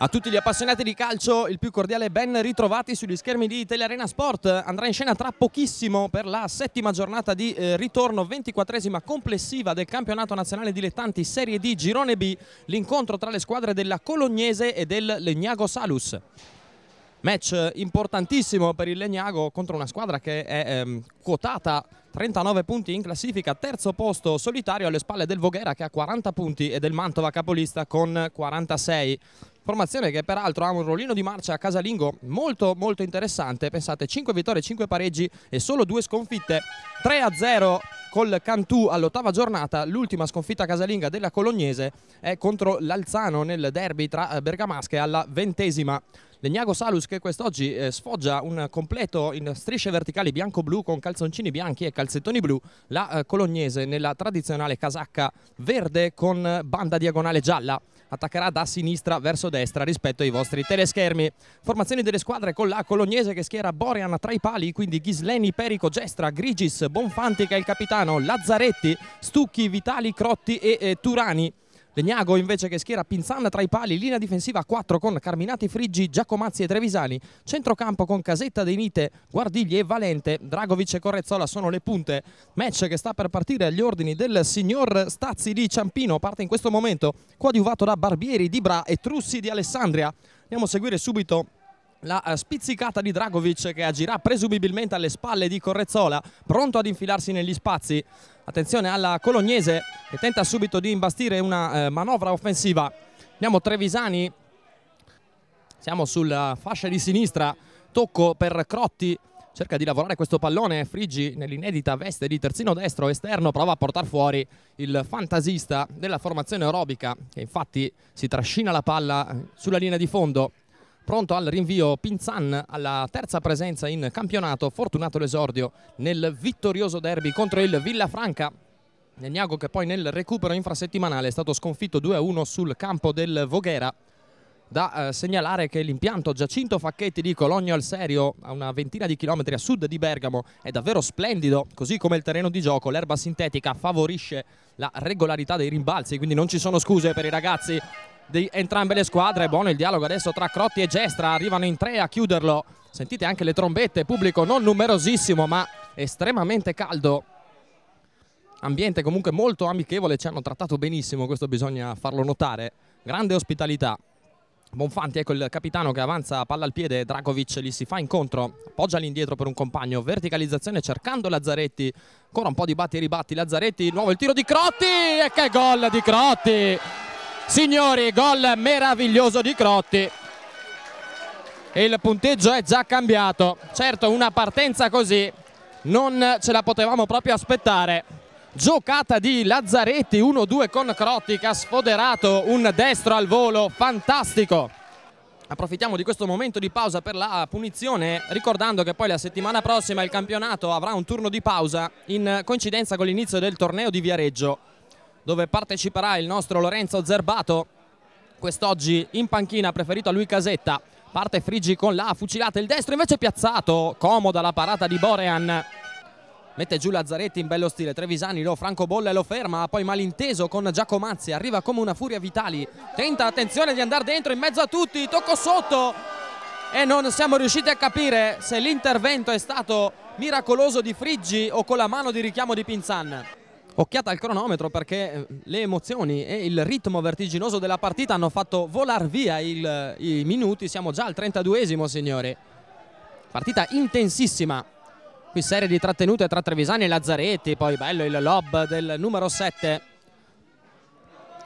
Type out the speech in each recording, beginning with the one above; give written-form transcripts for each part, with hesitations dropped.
A tutti gli appassionati di calcio il più cordiale ben ritrovati sugli schermi di Telearena Sport. Andrà in scena tra pochissimo per la settima giornata di ritorno, 24esima complessiva del campionato nazionale dilettanti Serie D Girone B, l'incontro tra le squadre della Colognese e del Legnago Salus. Match importantissimo per il Legnago contro una squadra che è quotata 39 punti in classifica, terzo posto solitario alle spalle del Voghera che ha 40 punti e del Mantova capolista con 46. Formazione che peraltro ha un rollino di marcia casalingo molto interessante. Pensate, 5 vittorie, 5 pareggi e solo 2 sconfitte. 3-0 col Cantù all'ottava giornata. L'ultima sconfitta casalinga della Colognese è contro l'Alzano nel derby tra bergamasche alla 20esima. Legnago Salus che quest'oggi sfoggia un completo in strisce verticali bianco-blu con calzoncini bianchi e calzettoni blu. La Colognese nella tradizionale casacca verde con banda diagonale gialla. Attaccherà da sinistra verso destra rispetto ai vostri teleschermi. Formazioni delle squadre con la Colognese che schiera Borean tra i pali, quindi Ghisleni, Perico, Gestra, Grigis, Bonfanti che è il capitano, Lazzaretti, Stucchi, Vitali, Crotti e Turani. Legnago invece che schiera Pinzan tra i pali, linea difensiva a 4 con Carminati, Friggi, Giacomazzi e Trevisani, centrocampo con Casetta, De Nite, Guardigli e Valente, Dragovic e Correzzola sono le punte. Match che sta per partire agli ordini del signor Stazzi di Ciampino, parte in questo momento coadiuvato da Barbieri, Di Bra e Trussi di Alessandria. Andiamo a seguire subito la spizzicata di Dragovic che agirà presumibilmente alle spalle di Correzzola, pronto ad infilarsi negli spazi. Attenzione alla Colognese che tenta subito di imbastire una manovra offensiva. Andiamo Trevisani, siamo sulla fascia di sinistra, tocco per Crotti, cerca di lavorare questo pallone, Friggi nell'inedita veste di terzino destro esterno prova a portare fuori il fantasista della formazione aerobica che infatti si trascina la palla sulla linea di fondo. Pronto al rinvio Pinzan alla terza presenza in campionato, fortunato l'esordio nel vittorioso derby contro il Villafranca. Legnago che poi nel recupero infrasettimanale è stato sconfitto 2-1 sul campo del Voghera. Da segnalare che l'impianto Giacinto Facchetti di Cologno al Serio, a una ventina di chilometri a sud di Bergamo, è davvero splendido, così come il terreno di gioco. L'erba sintetica favorisce la regolarità dei rimbalzi, quindi non ci sono scuse per i ragazzi di entrambe le squadre. Buono il dialogo adesso tra Crotti e Gestra, arrivano in 3 a chiuderlo. Sentite anche le trombette, pubblico non numerosissimo ma estremamente caldo. Ambiente comunque molto amichevole, ci hanno trattato benissimo, questo bisogna farlo notare. Grande ospitalità. Bonfanti, ecco il capitano che avanza palla al piede, Dragovic gli si fa incontro, appoggia all'indietro per un compagno, verticalizzazione cercando Lazzaretti, ancora un po' di batti e ribatti, Lazzaretti, nuovo il tiro di Crotti e che gol di Crotti! Signori, gol meraviglioso di Crotti e il punteggio è già cambiato. Certo, una partenza così non ce la potevamo proprio aspettare. Giocata di Lazzaretti 1-2 con Crotti che ha sfoderato un destro al volo fantastico. Approfittiamo di questo momento di pausa per la punizione, ricordando che poi la settimana prossima il campionato avrà un turno di pausa in coincidenza con l'inizio del torneo di Viareggio, dove parteciperà il nostro Lorenzo Zerbato. Quest'oggi in panchina ha preferito a lui Casetta. Parte Friggi con la fucilata, il destro invece piazzato, comoda la parata di Borean. Mette giù Lazzaretti in bello stile, Trevisani lo francobolla e lo ferma, poi malinteso con Giacomazzi, arriva come una furia Vitali, tenta attenzione di andare dentro in mezzo a tutti, tocco sotto e non siamo riusciti a capire se l'intervento è stato miracoloso di Friggi o con la mano di richiamo di Pinzan. Occhiata al cronometro perché le emozioni e il ritmo vertiginoso della partita hanno fatto volar via i minuti. Siamo già al 32esimo, signori. Partita intensissima. Qui serie di trattenute tra Trevisani e Lazzaretti, poi bello il lob del numero 7.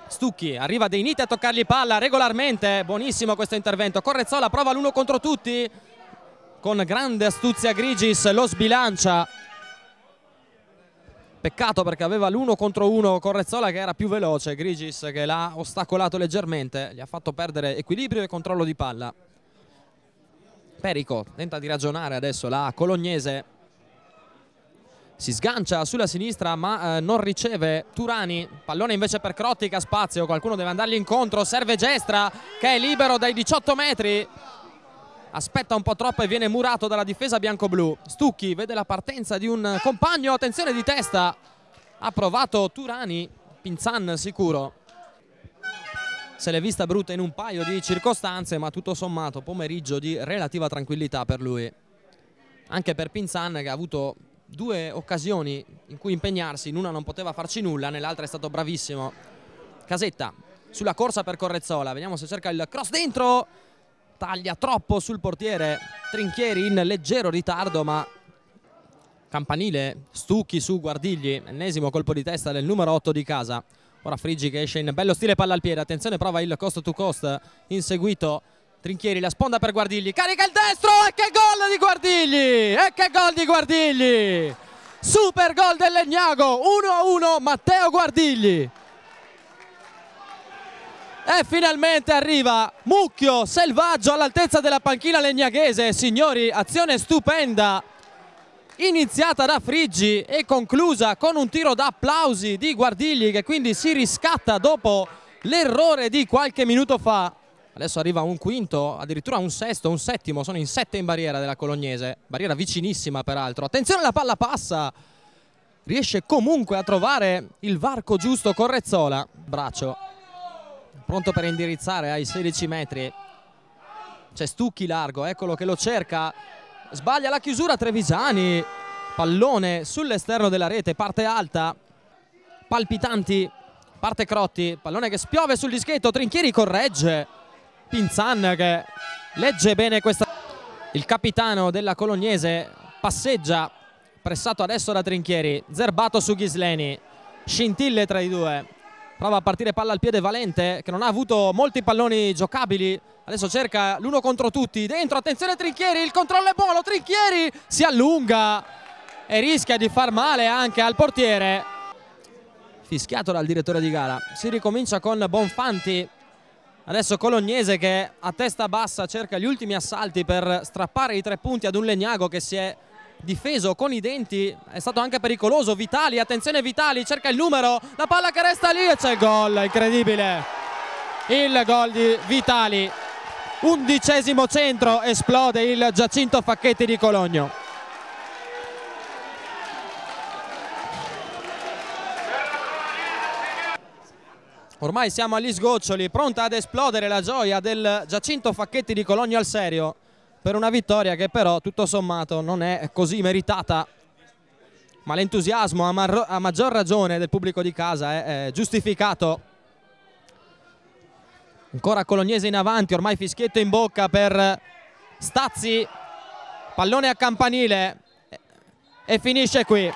Stucchi, arriva De Nite a toccargli palla regolarmente, buonissimo questo intervento. Correzzola prova l'1 contro tutti, con grande astuzia Grigis lo sbilancia. Peccato perché aveva l'1 contro 1 Correzzola che era più veloce, Grigis che l'ha ostacolato leggermente, gli ha fatto perdere equilibrio e controllo di palla. Perico tenta di ragionare adesso la Colognese, si sgancia sulla sinistra ma non riceve Turani, pallone invece per Crotti che ha spazio, qualcuno deve andargli incontro, serve Gestra che è libero dai 18 metri. Aspetta un po' troppo e viene murato dalla difesa bianco-blu. Stucchi vede la partenza di un compagno, attenzione di testa. Ha provato Turani, Pinzan sicuro. se l'è vista brutta in un paio di circostanze, ma tutto sommato pomeriggio di relativa tranquillità per lui. Anche per Pinzan, che ha avuto 2 occasioni in cui impegnarsi, in una non poteva farci nulla, nell'altra è stato bravissimo. Casetta sulla corsa per Correzzola, vediamo se cerca il cross dentro, taglia troppo sul portiere Trinchieri in leggero ritardo, ma campanile Stucchi su Guardigli, ennesimo colpo di testa del numero 8 di casa. Ora Friggi che esce in bello stile palla al piede, attenzione, prova il cost to cost, inseguito Trinchieri, la sponda per Guardigli, carica il destro e che gol di Guardigli! E che gol di Guardigli! Super gol del Legnago, 1-1 Matteo Guardigli. E finalmente arriva Mucchio selvaggio all'altezza della panchina legnaghese. Signori, azione stupenda, iniziata da Friggi e conclusa con un tiro da applausi di Guardigli, che quindi si riscatta dopo l'errore di qualche minuto fa. Adesso arriva un quinto, addirittura un sesto, un settimo, sono in 7 in barriera della Colognese, barriera vicinissima peraltro. Attenzione, la palla passa, riesce comunque a trovare il varco giusto Correzzola, braccio, pronto per indirizzare ai 16 metri. C'è Stucchi largo, eccolo che lo cerca, sbaglia la chiusura Trevisani, pallone sull'esterno della rete, parte alta, palpitanti, parte Crotti, pallone che spiove sul dischetto, Trinchieri corregge, Pinzan che legge bene questa. Il capitano della Colognese passeggia, pressato adesso da Trinchieri, Zerbato su Ghisleni, scintille tra i due, prova a partire palla al piede Valente che non ha avuto molti palloni giocabili, adesso cerca l'uno contro tutti, dentro, attenzione Trinchieri, il controllo è buono, Trinchieri si allunga e rischia di far male anche al portiere. Fischiato dal direttore di gara, si ricomincia con Bonfanti. Adesso Colognese che a testa bassa cerca gli ultimi assalti per strappare i 3 punti ad un Legnago che si è difeso con i denti, è stato anche pericoloso. Vitali, attenzione Vitali, cerca il numero, la palla che resta lì e c'è il gol, incredibile, il gol di Vitali, 11° centro, esplode il Giacinto Facchetti di Cologno. Ormai siamo agli sgoccioli, pronta ad esplodere la gioia del Giacinto Facchetti di Cologno al serio per una vittoria che però tutto sommato non è così meritata, ma l'entusiasmo a maggior ragione del pubblico di casa è giustificato. Ancora Colognese in avanti, ormai fischietto in bocca per Stazzi, pallone a campanile e finisce qui.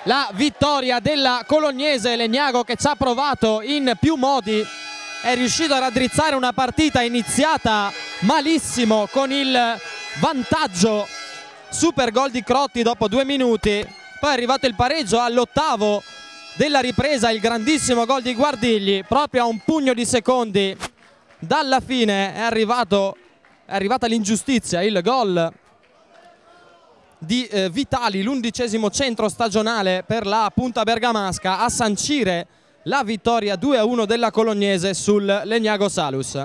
La vittoria della Colognese, Legnago che ci ha provato in più modi, è riuscito a raddrizzare una partita iniziata malissimo con il vantaggio, super gol di Crotti dopo 2 minuti, poi è arrivato il pareggio all'8° della ripresa, il grandissimo gol di Guardigli, proprio a un pugno di secondi dalla fine è arrivata l'ingiustizia, il gol di Vitali, l'11° centro stagionale per la punta bergamasca, a sancire la vittoria 2-1 della Colognese sul Legnago Salus.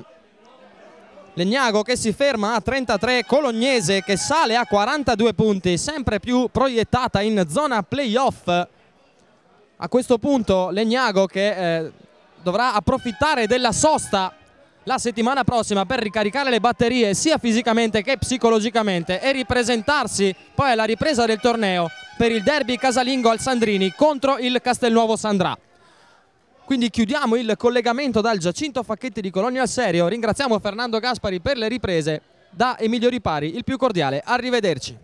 Legnago che si ferma a 33, Colognese che sale a 42 punti, sempre più proiettata in zona playoff. A questo punto Legnago che dovrà approfittare della sosta la settimana prossima per ricaricare le batterie sia fisicamente che psicologicamente e ripresentarsi poi alla ripresa del torneo per il derby casalingo al Sandrini contro il Castelnuovo Sandrà. Quindi chiudiamo il collegamento dal Giacinto Facchetti di Cologno al serio, ringraziamo Fernando Gaspari per le riprese, da Emilio Ripari il più cordiale arrivederci.